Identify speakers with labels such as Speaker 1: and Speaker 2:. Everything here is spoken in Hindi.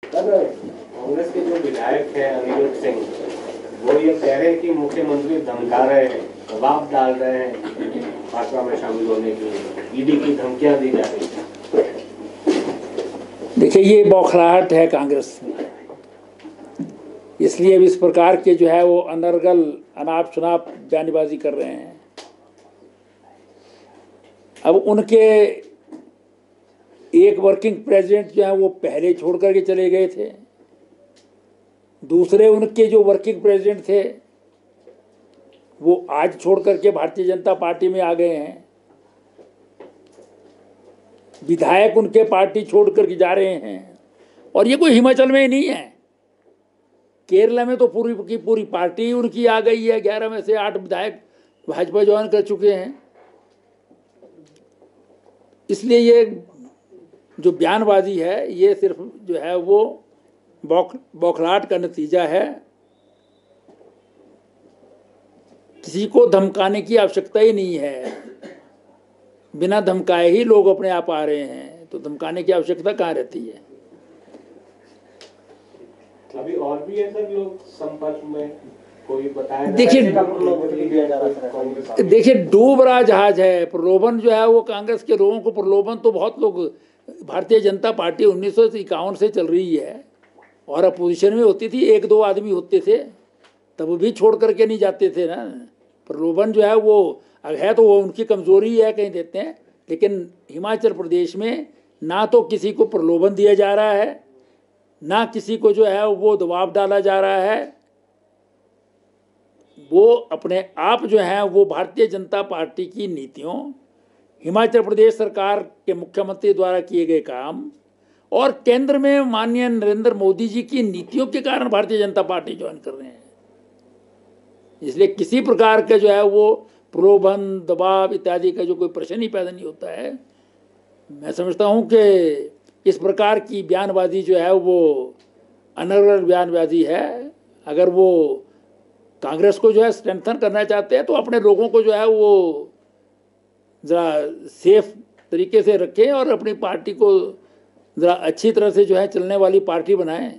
Speaker 1: सर, कांग्रेस के जो विधायक हैं अनिरुद्ध सिंह, वो ये कह रहे हैं कि मुख्यमंत्री धमका रहे हैं, दबाव डाल रहे हैं भाजपा में शामिल होने के लिए, ईडी की धमकियां दी जा रही है।
Speaker 2: देखिए, ये बौखलाहट है कांग्रेस में, इसलिए अब इस प्रकार के जो है वो अनर्गल अनाप शनाप बयानबाजी कर रहे हैं। अब उनके एक वर्किंग प्रेसिडेंट जो है वो पहले छोड़ करके चले गए थे, दूसरे उनके जो वर्किंग प्रेसिडेंट थे वो आज छोड़ करके भारतीय जनता पार्टी में आ गए हैं। विधायक उनके पार्टी छोड़ करके जा रहे हैं, और ये कोई हिमाचल में ही नहीं है, केरला में तो पूरी की पूरी पार्टी उनकी आ गई है। 11 में से 8 विधायक भाजपा ज्वाइन कर चुके हैं। इसलिए ये जो बयानबाजी है ये सिर्फ जो है वो बौखलाहट का नतीजा है। किसी को धमकाने की आवश्यकता ही नहीं है, बिना धमकाए ही लोग अपने आप आ रहे हैं, तो धमकाने की आवश्यकता कहाँ रहती है।
Speaker 1: अभी और भी है सर लोग संपर्क में, कोई बताया?
Speaker 2: देखिए डूब रहा जहाज है। प्रलोभन जो है वो कांग्रेस के लोगों को, प्रलोभन तो बहुत लोग, भारतीय जनता पार्टी 1951 से चल रही है और अपोजिशन में होती थी, 1-2 आदमी होते थे, तब भी छोड़ करके नहीं जाते थे ना। प्रलोभन जो है वो है तो वो उनकी कमजोरी है, कहीं देते हैं, लेकिन हिमाचल प्रदेश में ना तो किसी को प्रलोभन दिया जा रहा है, ना किसी को जो है वो दबाव डाला जा रहा है। वो अपने आप जो है वो भारतीय जनता पार्टी की नीतियों, हिमाचल प्रदेश सरकार के मुख्यमंत्री द्वारा किए गए काम और केंद्र में माननीय नरेंद्र मोदी जी की नीतियों के कारण भारतीय जनता पार्टी ज्वाइन कर रहे हैं। इसलिए किसी प्रकार का जो है वो प्रलोभन, दबाव इत्यादि का जो कोई प्रश्न ही पैदा नहीं होता है। मैं समझता हूं कि इस प्रकार की बयानबाजी जो है वो अनर्गल बयानबाजी है। अगर वो कांग्रेस को जो है स्ट्रेंथन करना चाहते हैं तो अपने लोगों को जो है वो ज़रा सेफ तरीके से रखें और अपनी पार्टी को ज़रा अच्छी तरह से जो है चलने वाली पार्टी बनाएं।